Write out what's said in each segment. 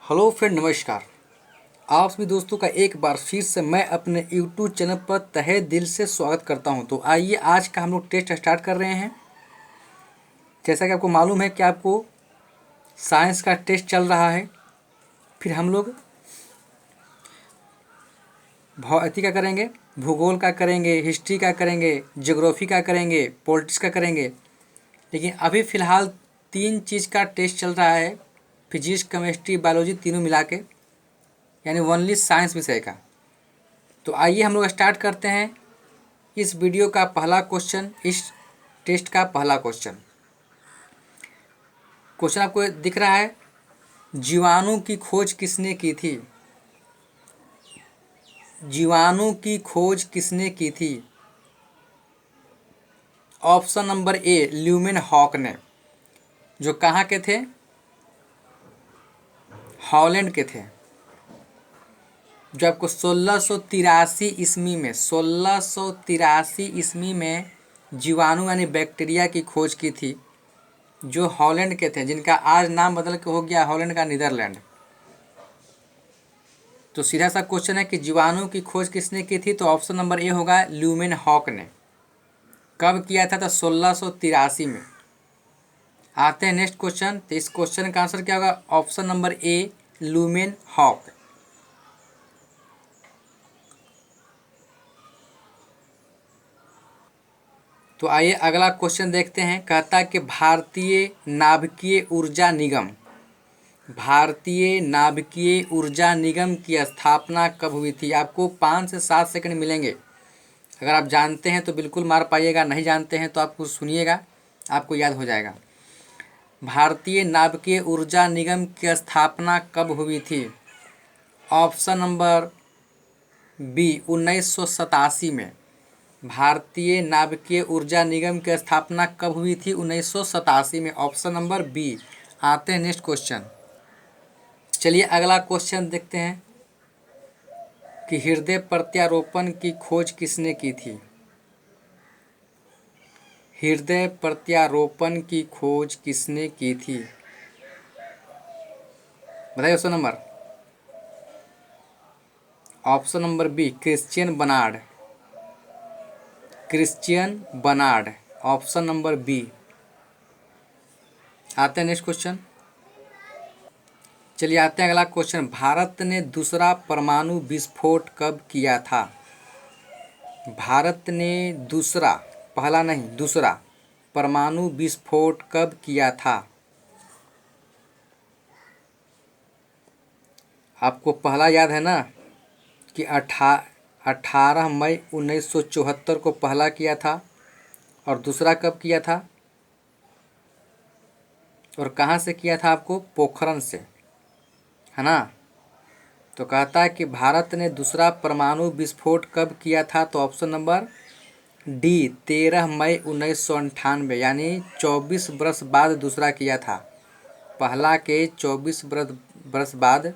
Hello friend, नमस्कार। आप सभी दोस्तों का एक बार फिर से मैं अपने यूट्यूब चैनल पर तहे दिल से स्वागत करता हूं। तो आइए आज का हम लोग टेस्ट स्टार्ट कर रहे हैं। जैसा कि आपको मालूम है कि आपको साइंस का टेस्ट चल रहा है। फिर हम लोग भौतिकी का करेंगे, भूगोल का करेंगे, हिस्ट्री का करेंगे, ज्योग्राफी का करेंगे, पॉलिटिक्स का करेंगे। लेकिन अभी फ़िलहाल 3 चीज़ का टेस्ट चल रहा है, फिजिक्स, केमिस्ट्री, बायोलॉजी तीनों मिला के, यानी ओनली साइंस विषय का। तो आइए हम लोग स्टार्ट करते हैं। इस वीडियो का पहला क्वेश्चन, इस टेस्ट का पहला क्वेश्चन आपको दिख रहा है। जीवाणु की खोज किसने की थी? जीवाणु की खोज किसने की थी? Option number A, Leeuwenhoek ने, जो कहाँ के थे? हॉलैंड के थे। जो आपको 1683 ईस्वी में 1683 ईस्वी में जीवाणु यानी बैक्टीरिया की खोज की थी, जो हॉलैंड के थे, जिनका आज नाम बदल के हो गया हॉलैंड का नीदरलैंड। तो सीधा सा क्वेश्चन है कि जीवाणु की खोज किसने की थी? तो ऑप्शन नंबर ए होगा ल्यूमेन हॉक ने। कब किया था? तो 1683 में। आते हैं नेक्स्ट क्वेश्चन। तो इस क्वेश्चन का आंसर क्या होगा? Option number A, Leeuwenhoek. तो आइए अगला क्वेश्चन देखते हैं। कहता है कि भारतीय नाभिकीय ऊर्जा निगम की स्थापना कब हुई थी? आपको 5 से 7 सेकंड मिलेंगे। अगर आप जानते हैं तो बिल्कुल मार पाइएगा, नहीं जानते हैं तो आप कुछ सुनिएगा, आपको याद हो जाएगा। भारतीय नाभिकीय ऊर्जा निगम की स्थापना कब हुई थी? ऑप्शन नंबर बी, 1987 में। भारतीय नाभिकीय ऊर्जा निगम की स्थापना कब हुई थी? 1987 में। Option number B. आते हैं नेक्स्ट क्वेश्चन। चलिए अगला क्वेश्चन देखते हैं कि हृदय प्रत्यारोपण की खोज किसने की थी? हृदय प्रत्यारोपण की खोज किसने की थी? बताइए option number. Option number B, Christian Barnard. Christian Barnard, option number B. आते हैं नेक्स्ट क्वेश्चन। चलिए आते हैं अगला क्वेश्चन। भारत ने दूसरा परमाणु विस्फोट कब किया था? भारत ने दूसरा, पहला नहीं दूसरा, परमाणु विस्फोट कब किया था? आपको पहला याद है ना कि 18 मई 1974 को पहला किया था। और दूसरा कब किया था और कहाँ से किया था? आपको पोखरण से, है ना। तो कहता है कि भारत ने दूसरा परमाणु विस्फोट कब किया था? तो ऑप्शन नंबर डी, 13 मई 1998, यानी 24 बरस बाद दूसरा किया था। पहला के 24 बरस बाद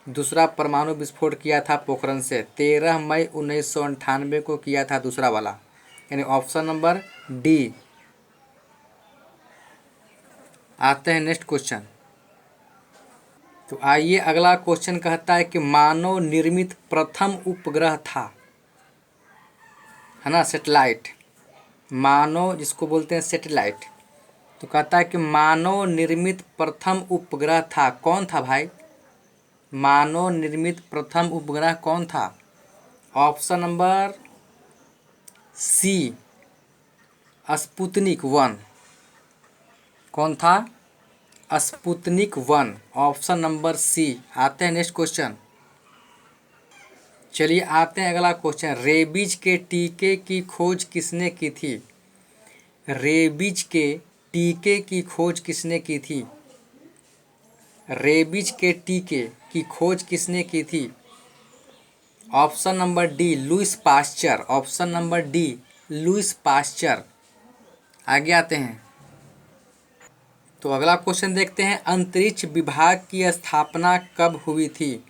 दूसरा परमाणु विस्फोट किया था पोखरण से। 13 मई 1998 को किया था दूसरा वाला, यानी ऑप्शन नंबर डी। आते हैं नेक्स्ट क्वेश्चन। तो आइए अगला क्वेश्चन कहता है कि मानव निर्मित प्रथम उपग्रह था, है ना, सैटेलाइट। मानव जिसको बोलते हैं सैटेलाइट। तो कहता है कि मानव निर्मित प्रथम उपग्रह था, कौन था भाई? मानव निर्मित प्रथम उपग्रह कौन था? Option number C, Sputnik 1। कौन था? Sputnik 1, option number C. आते हैं नेक्स्ट क्वेश्चन। चलिए आते हैं अगला क्वेश्चन। रेबीज के टीके की खोज किसने की थी? रेबीज के टीके की खोज किसने की थी? रेबीज के टीके की खोज किसने की थी? Option number D, Lewis pasture. Option number D, Lewis pasture. आगे आते हैं। तो अगला क्वेश्चन देखते हैं। अंतरिक्ष विभाग की स्थापना कब हुई थी?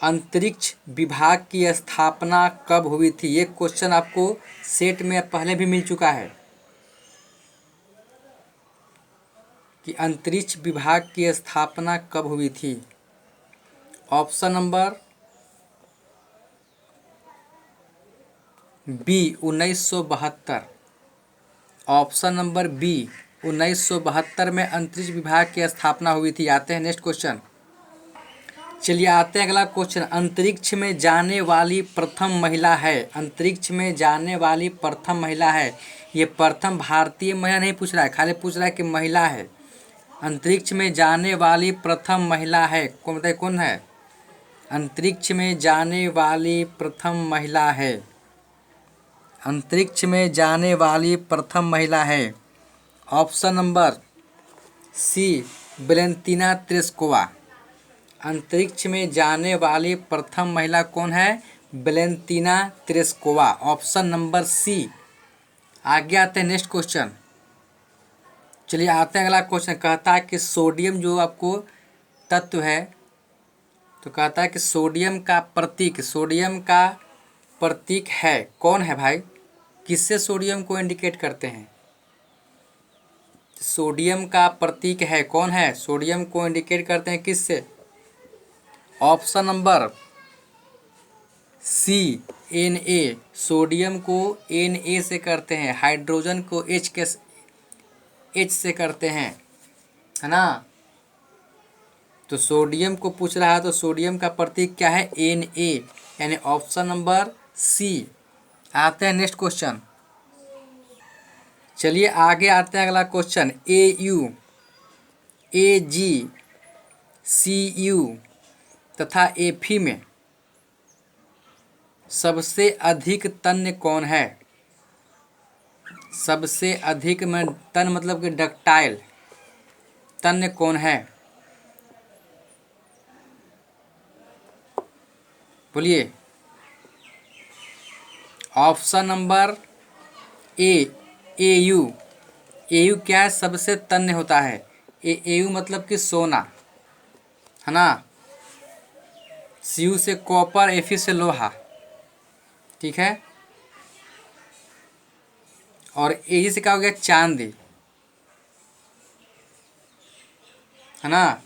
अंतरिक्ष विभाग की स्थापना कब हुई थी? ये क्वेश्चन आपको सेट में पहले भी मिल चुका है कि अंतरिक्ष विभाग की स्थापना कब हुई थी? Option number B 1972। Option number B 1972 में अंतरिक्ष विभाग की स्थापना हुई थी। आते हैं नेक्स्ट क्वेश्चन। चलिए आते हैं अगला क्वेश्चन। अंतरिक्ष में जाने वाली प्रथम महिला है। अंतरिक्ष में जाने वाली प्रथम महिला है। ये प्रथम भारतीय महिला नहीं पूछ रहा है, खाली पूछ रहा है कि महिला है। अंतरिक्ष में जाने वाली प्रथम महिला है, कौन बताइए कौन है? अंतरिक्ष में जाने वाली प्रथम महिला है। अंतरिक्ष में जाने वाली प्रथम महिला है। Option number C Valentina Tereshkova. अंतरिक्ष में जाने वाली प्रथम महिला कौन है? Valentina Tereshkova. Option number C. आगे आते हैं नेक्स्ट क्वेश्चन। चलिए आते हैं अगला क्वेश्चन। कहता है कि सोडियम जो आपको तत्व है, तो कहता है कि सोडियम का प्रतीक है, कौन है भाई? किससे सोडियम को इंडिकेट करते हैं? सोडियम का प्रतीक है, कौन है? सोडियम को इंडिकेट करते हैं किससे? Option number C Na। Sodium को Na से करते हैं, हाइड्रोजन को H से करते हैं, है ना? तो सोडियम को पूछ रहा है, तो सोडियम का प्रतीक क्या है? Na, यानी ऑप्शन नंबर सी। आते हैं नेक्स्ट क्वेश्चन। चलिए आगे आते हैं अगला क्वेश्चन। Au, Ag, Cu तथा Fe में सबसे अधिक तन्य कौन है? सबसे अधिक में तन्य मतलब कि डक्टाइल तन्य कौन है? बोलिए। ऑप्शन नंबर ए Au। Au क्या है? सबसे तन्य होता है। Au मतलब कि सोना, है ना? Cu से कॉपर, Fe से लोहा, ठीक है। और Ag से क्या हो गया? चांदी, है ना?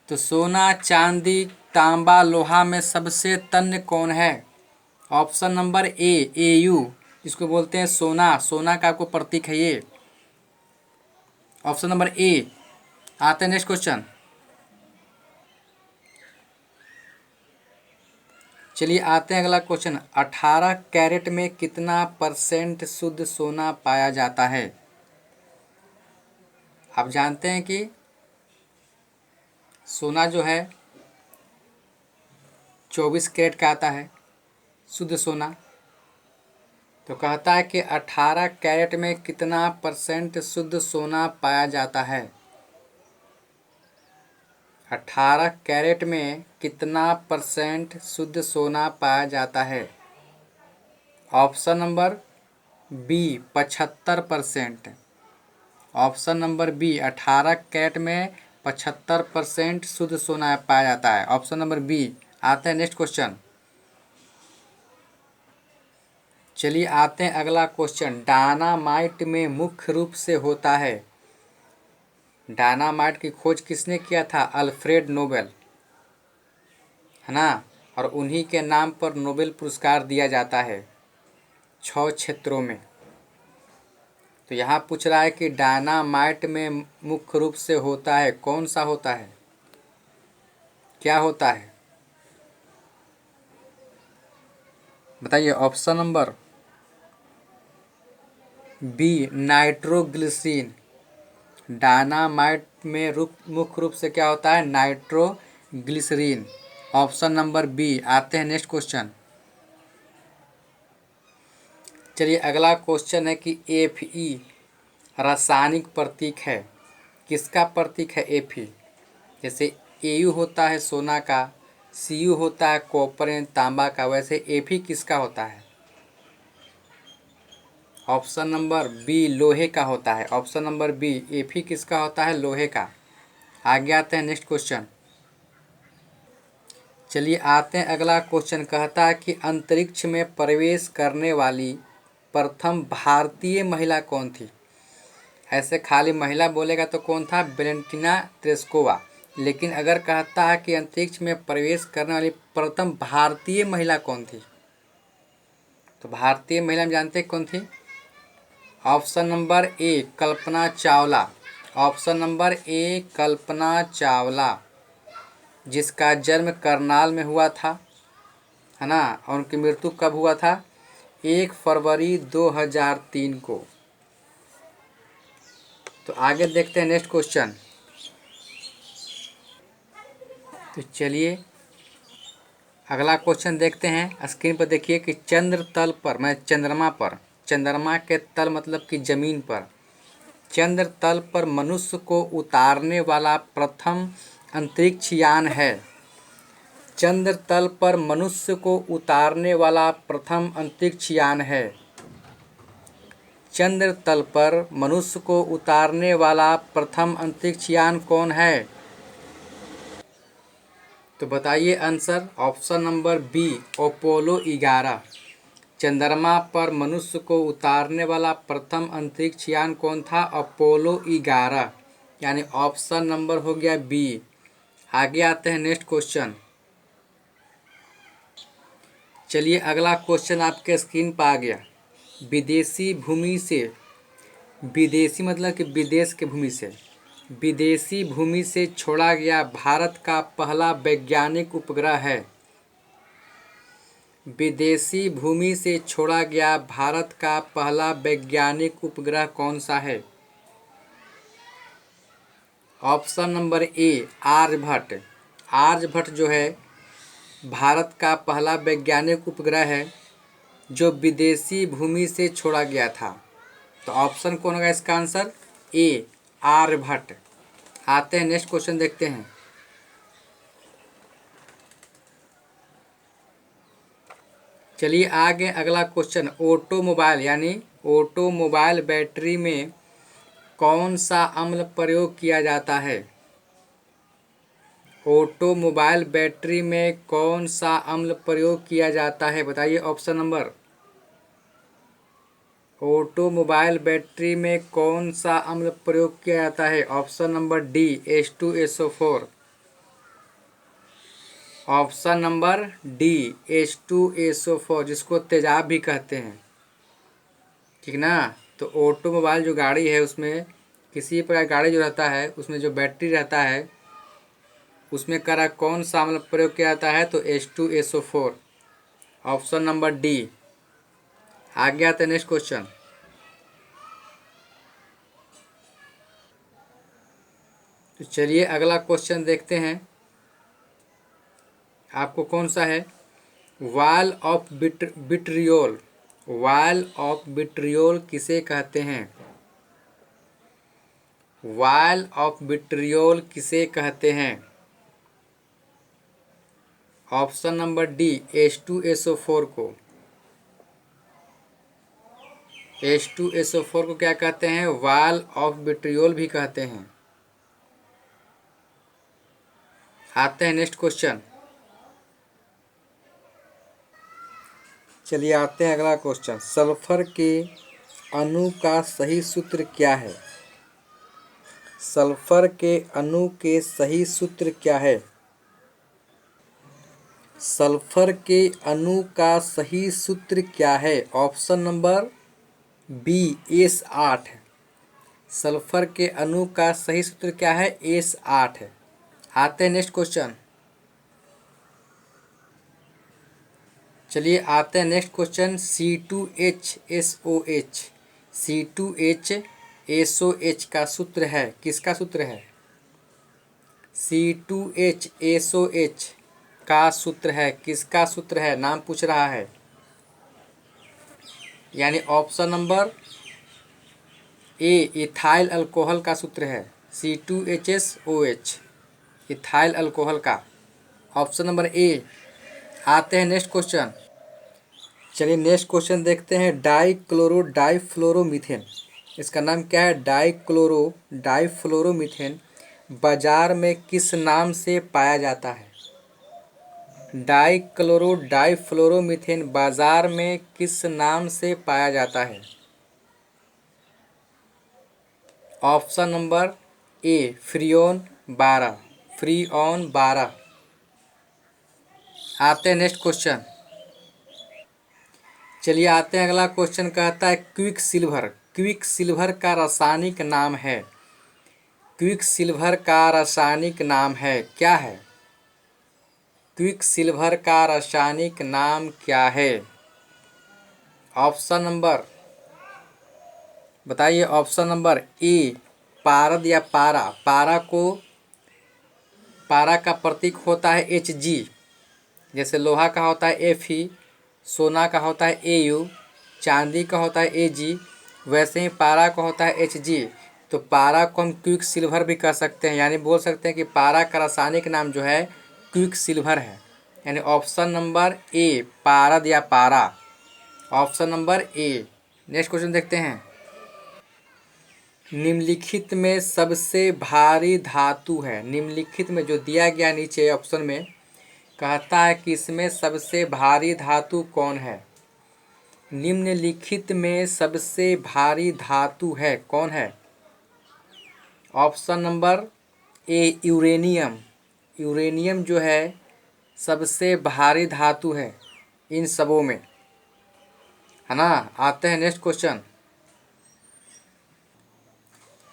तो सोना, चांदी, तांबा, लोहा में सबसे तन्य कौन है? ऑप्शन नंबर ए Au। इसको बोलते हैं सोना। सोना का आपको प्रतीक है ये, ऑप्शन नंबर ए। आते हैं नेक्स्ट क्वेश्चन। चलिए आते हैं अगला क्वेश्चन। 18 कैरेट में कितना % शुद्ध सोना पाया जाता है? आप जानते हैं कि सोना जो है 24 कैरेट का आता है शुद्ध सोना। तो कहता है कि 18 कैरेट में कितना % शुद्ध सोना पाया जाता है? 18 कैरेट में कितना % शुद्ध सोना पाया जाता है? Option number B 75%। Option number B 18 carat में 75% शुद्ध सोना पाया जाता है, ऑप्शन नंबर बी। आते हैं नेक्स्ट क्वेश्चन। चलिए आते हैं अगला क्वेश्चन। डायनामाइट में मुख्य रूप से होता है। डायनामाइट की खोज किसने किया था? अल्फ्रेड नोबेल, है ना? और उन्हीं के नाम पर नोबेल पुरस्कार दिया जाता है 6 क्षेत्रों में। तो यहाँ पूछ रहा है कि डायनामाइट में मुख्य रूप से होता है, कौन सा होता है? क्या होता है बताइए। Option number B nitroglycerine. Dynamite में मुख्य रूप से क्या होता है? Nitroglycerine, option number B. आते हैं नेक्स्ट क्वेश्चन। चलिए अगला क्वेश्चन है कि Fe रासायनिक प्रतीक है, किसका प्रतीक है Fe? जैसे Au होता है सोना का, Cu होता है कॉपर तांबा का, वैसे Fe किसका होता है? ऑप्शन नंबर बी लोहे का होता है, ऑप्शन नंबर बी। Fe किसका होता है? लोहे का। आगे आते हैं नेक्स्ट क्वेश्चन। चलिए आते हैं अगला क्वेश्चन। कहता है कि अंतरिक्ष में प्रवेश करने वाली प्रथम भारतीय महिला कौन थी? ऐसे खाली महिला बोलेगा तो कौन था? Valentina Tereshkova. लेकिन अगर कहता है कि अंतरिक्ष में प्रवेश करने वाली प्रथम भारतीय महिला कौन थी, तो भारतीय महिला में जानते हैं कौन थी? Option number A Kalpana Chawla. Option number A Kalpana Chawla, जिसका जन्म करनाल में हुआ था, है ना। और उनकी मृत्यु कब हुआ था? 1 फरवरी 2003 को। तो आगे देखते हैं नेक्स्ट क्वेश्चन। तो चलिए अगला क्वेश्चन देखते हैं। स्क्रीन पर देखिए कि चंद्र तल पर, मैं चंद्रमा पर, चंद्रमा के तल मतलब कि जमीन पर, चंद्र तल पर मनुष्य को उतारने वाला प्रथम अंतरिक्ष यान है। चंद्र तल पर मनुष्य को उतारने वाला प्रथम अंतरिक्ष यान है। चंद्र तल पर मनुष्य को उतारने वाला प्रथम अंतरिक्ष यान कौन है? तो बताइए answer. Option number B Apollo 11। चंद्रमा पर मनुष्य को उतारने वाला प्रथम अंतरिक्ष यान कौन था? अपोलो 11, यानी ऑप्शन नंबर हो गया बी। आगे आते हैं नेक्स्ट क्वेश्चन। चलिए अगला क्वेश्चन आपके स्क्रीन पर आ गया। विदेशी भूमि से, विदेशी मतलब कि विदेश के भूमि से, विदेशी भूमि से छोड़ा गया भारत का पहला वैज्ञानिक उपग्रह है। विदेशी भूमि से छोड़ा गया भारत का पहला वैज्ञानिक उपग्रह कौन सा है? Option number A Aryabhata. Aryabhata जो है भारत का पहला वैज्ञानिक उपग्रह है जो विदेशी भूमि से छोड़ा गया था। तो ऑप्शन कौन होगा इसका आंसर? ए आर्यभट्ट। आते हैं नेक्स्ट क्वेश्चन देखते हैं। चलिए आगे अगला क्वेश्चन। ऑटोमोबाइल यानी ऑटोमोबाइल बैटरी में कौन सा अम्ल प्रयोग किया जाता है? ऑटोमोबाइल बैटरी में कौन सा अम्ल प्रयोग किया जाता है? बताइए ऑप्शन नंबर। ऑटोमोबाइल बैटरी में कौन सा अम्ल प्रयोग किया जाता है? Option number D H2SO4। Option number D H2SO4, जिसको तेजाब भी कहते हैं, ठीक ना। तो ऑटोमोबाइल जो गाड़ी है उसमें किसी प्रकार गाड़ी जो रहता है उसमें जो बैटरी रहता है उसमें करा कौन सा अम्ल प्रयोग किया जाता है? तो H2SO4, ऑप्शन नंबर डी। आगे आते हैं नेक्स्ट क्वेश्चन। तो चलिए अगला क्वेश्चन देखते हैं। आपको कौन सा है? Wall of vitriol. Wall of vitriol किसे कहते हैं? वाल ऑफ विट्रियोल किसे कहते हैं? ऑप्शन नंबर डी H2SO4 को। H2SO4 को क्या कहते हैं? वाल ऑफ विट्रियोल भी कहते हैं। आते हैं नेक्स्ट क्वेश्चन। चलिए आते हैं अगला क्वेश्चन। सल्फर के अणु का सही सूत्र क्या है? सल्फर के अणु के सही सूत्र क्या है? सल्फर के अणु का सही सूत्र क्या है? Option number B S8। Sulphur के अणु का सही सूत्र क्या है? S8। आते हैं नेक्स्ट क्वेश्चन। चलिए आते हैं नेक्स्ट क्वेश्चन। C2HSOH, C2HSOH का सूत्र है, किसका सूत्र है? C2HSOH का सूत्र है, किसका सूत्र है? नाम पूछ रहा है, यानी ऑप्शन नंबर ए इथाइल अल्कोहल का सूत्र है। C2HSOH इथाइल अल्कोहल का, ऑप्शन नंबर ए। आते हैं नेक्स्ट क्वेश्चन। चलिए नेक्स्ट क्वेश्चन देखते हैं। डाइक्लोरो डाइफ्लोरोमीथेन, इसका नाम क्या है? डाइक्लोरो डाइफ्लोरोमीथेन बाजार में किस नाम से पाया जाता है? डाइक्लोरो डाइफ्लोरोमीथेन बाजार में किस नाम से पाया जाता है? ऑप्शन नंबर ए फ्रीऑन 12, फ्रीऑन 12। आते हैं नेक्स्ट क्वेश्चन। चलिए आते हैं अगला क्वेश्चन, कहता है क्विक सिल्वर, क्विक सिल्वर का रासायनिक नाम है, क्विक सिल्वर का रासायनिक नाम है क्या है? क्विक सिल्वर का रासायनिक नाम क्या है? ऑप्शन नंबर बताइए। ऑप्शन नंबर ए पारद या पारा, पारा का प्रतीक होता है Hg, जैसे लोहा का होता है Fe, सोना का होता है Au, चांदी का होता है Ag, वैसे ही पारा का होता है Hg। तो पारा को हम क्विक सिल्वर भी कह सकते हैं, यानी बोल सकते हैं कि पारा का रासायनिक नाम जो है क्विक सिल्वर है। यानी ऑप्शन नंबर ए पारद या पारा, ऑप्शन नंबर ए। नेक्स्ट क्वेश्चन देखते हैं। निम्नलिखित में सबसे भारी धातु है, निम्नलिखित में जो दिया गया नीचे ऑप्शन में, कहता है कि इसमें सबसे भारी धातु कौन है? निम्नलिखित में सबसे भारी धातु है कौन है? ऑप्शन नंबर ए यूरेनियम, यूरेनियम जो है सबसे भारी धातु है इन सबों में, है ना। आते हैं नेक्स्ट क्वेश्चन।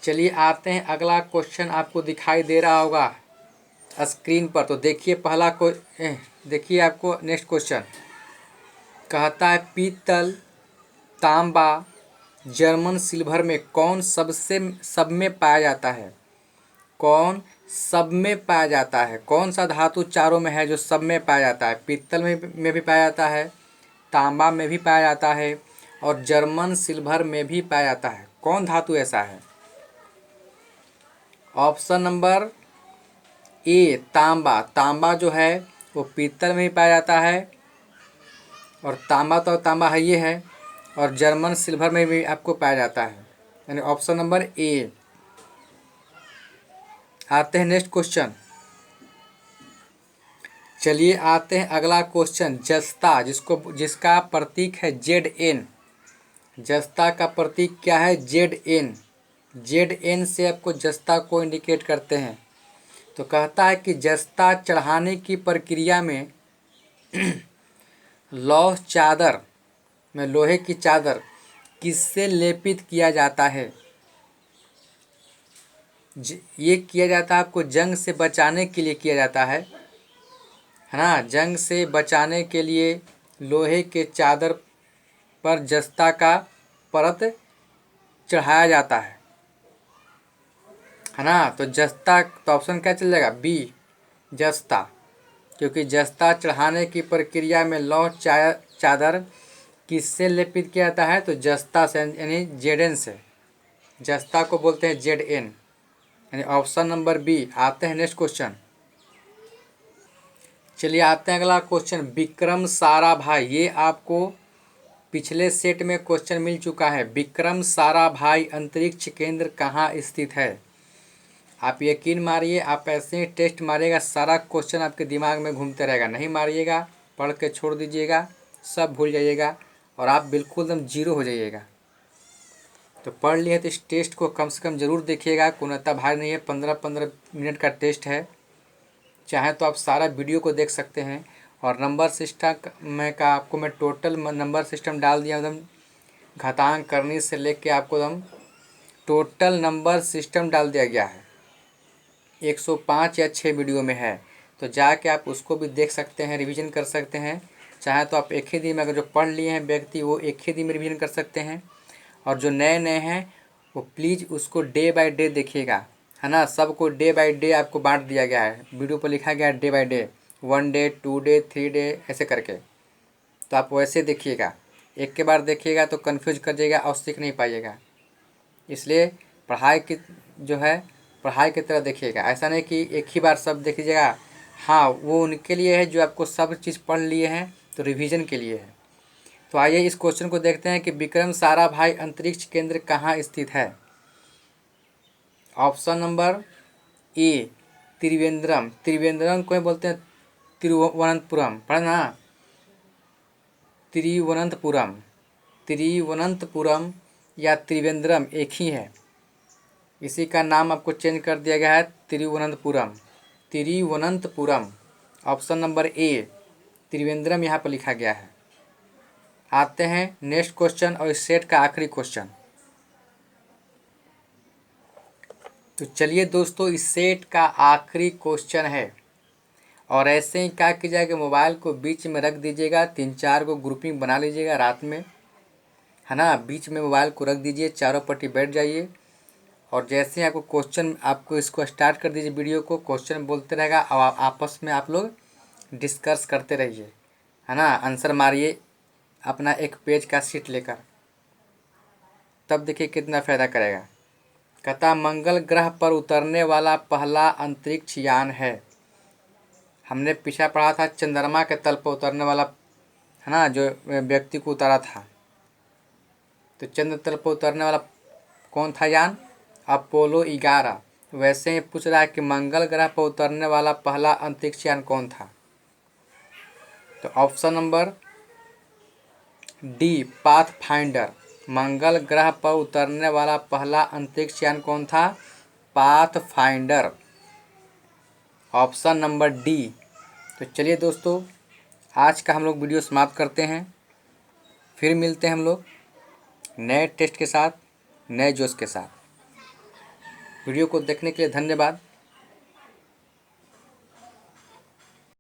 चलिए आते हैं अगला क्वेश्चन, आपको दिखाई दे रहा होगा स्क्रीन पर, तो देखिए पहला देखिए आपको नेक्स्ट क्वेश्चन कहता है पीतल, तांबा, जर्मन सिल्वर में कौन सब में पाया जाता है? कौन सब में पाया जाता है? कौन सा धातु चारों में है जो सब में पाया जाता है? पीतल में भी पाया जाता है, तांबा में भी पाया जाता है और जर्मन सिल्वर में भी पाया जाता है। कौन धातु ऐसा है? ऑप्शन नंबर ए तांबा, तांबा जो है वो पीतल में ही पाया जाता है, और तांबा तो तांबा है ये है, और जर्मन सिल्वर में भी आपको पाया जाता है, यानी ऑप्शन नंबर ए। आते हैं नेक्स्ट क्वेश्चन। चलिए आते हैं अगला क्वेश्चन, जस्ता, जिसका प्रतीक है Zn, जस्ता का प्रतीक क्या है? Zn, Zn से आपको जस्ता को इंडिकेट करते हैं। तो कहता है कि जस्ता चढ़ाने की प्रक्रिया में लौह चादर में लोहे की चादर किससे लेपित किया जाता है? ये किया जाता है आपको जंग से बचाने के लिए किया जाता है ना। जंग से बचाने के लिए लोहे के चादर पर जस्ता का परत चढ़ाया जाता है ना। तो जस्ता, तो ऑप्शन क्या चल जाएगा? बी जस्ता, क्योंकि जस्ता चढ़ाने की प्रक्रिया में लौह चादर किससे लेपित किया जाता है? तो जस्ता से, यानी Zn से। जस्ता को बोलते हैं Zn, यानी ऑप्शन नंबर बी। आते हैं नेक्स्ट क्वेश्चन। चलिए आते हैं अगला क्वेश्चन, विक्रम साराभाई, ये आपको पिछले सेट में क्वेश्चन मिल चुका है। विक्रम साराभाई अंतरिक्ष केंद्र कहाँ स्थित है? आप यकीन मारिए, आप ऐसे ही टेस्ट मारिएगा, सारा क्वेश्चन आपके दिमाग में घूमते रहेगा। नहीं मारिएगा, पढ़ के छोड़ दीजिएगा, सब भूल जाइएगा और आप बिल्कुल एकदम जीरो हो जाइएगा। तो पढ़ लिए तो इस टेस्ट को कम से कम ज़रूर देखिएगा, कोई इतना भारी नहीं है, 15-15 मिनट का टेस्ट है। चाहे तो आप सारा वीडियो को देख सकते हैं। और नंबर सिस्टम में का आपको मैं टोटल नंबर सिस्टम डाल दिया, एकदम घातांक करने से लेके आपको एकदम टोटल नंबर सिस्टम डाल दिया गया है। 105 या 6 वीडियो में है, तो जाके आप उसको भी देख सकते हैं, रिवीजन कर सकते हैं। चाहे तो आप एक ही दिन में, अगर जो पढ़ लिए हैं व्यक्ति वो एक ही दिन में रिवीजन कर सकते हैं, और जो नए नए हैं वो प्लीज़ उसको डे बाय डे देखिएगा, है ना। सबको डे बाय डे आपको बांट दिया गया है, वीडियो पर लिखा गया है day by day, 1 day 2 day 3 day ऐसे करके। तो आप वैसे देखिएगा, एक के बार देखिएगा तो कन्फ्यूज कर जाइएगा और सीख नहीं पाइएगा। इसलिए पढ़ाई की जो है पढ़ाई की तरह देखिएगा, ऐसा नहीं कि एक ही बार सब देख लीजिएगा। हाँ, वो उनके लिए है जो आपको सब चीज़ पढ़ लिए हैं, तो रिवीजन के लिए है। तो आइए इस क्वेश्चन को देखते हैं कि विक्रम साराभाई अंतरिक्ष केंद्र कहाँ स्थित है। ऑप्शन नंबर ए त्रिवेंद्रम, त्रिवेंद्रम को बोलते हैं तिरुवनंतपुरम, पढ़ा ना, त्रिवनंतपुरम, त्रिवनंतपुरम या त्रिवेंद्रम एक ही है। इसी का नाम आपको चेंज कर दिया गया है तिरुवनंतपुरम। तिरुवनंतपुरम। ऑप्शन नंबर ए त्रिवेंद्रम यहाँ पर लिखा गया है। आते हैं नेक्स्ट क्वेश्चन और इस सेट का आखिरी क्वेश्चन। तो चलिए दोस्तों, इस सेट का आखिरी क्वेश्चन है। और ऐसे ही क्या कीजिएगा कि मोबाइल को बीच में रख दीजिएगा, 3-4 को ग्रुपिंग बना लीजिएगा रात में, है ना। बीच में मोबाइल को रख दीजिए, चारों पट्टी बैठ जाइए और जैसे ही आपको क्वेश्चन, आपको इसको स्टार्ट कर दीजिए वीडियो को, क्वेश्चन बोलते रहेगा और आपस में आप लोग डिस्कस करते रहिए, है ना। आंसर मारिए अपना एक पेज का शीट लेकर, तब देखिए कितना फ़ायदा करेगा। कहता मंगल ग्रह पर उतरने वाला पहला अंतरिक्ष यान है। हमने पीछा पढ़ा था चंद्रमा के तल पर उतरने वाला, है ना, जो व्यक्ति को उतारा था। तो चंद्र तल पर उतरने वाला कौन था यान? अपोलो 11। वैसे ही पूछ रहा है कि मंगल ग्रह पर उतरने वाला पहला अंतरिक्ष यान कौन था? तो ऑप्शन नंबर डी पाथफाइंडर। मंगल ग्रह पर उतरने वाला पहला अंतरिक्ष यान कौन था? पाथफाइंडर। Option number D. तो चलिए दोस्तों, आज का हम लोग वीडियो समाप्त करते हैं। फिर मिलते हैं हम लोग नए टेस्ट के साथ, नए जोश के साथ। वीडियो को देखने के लिए धन्यवाद।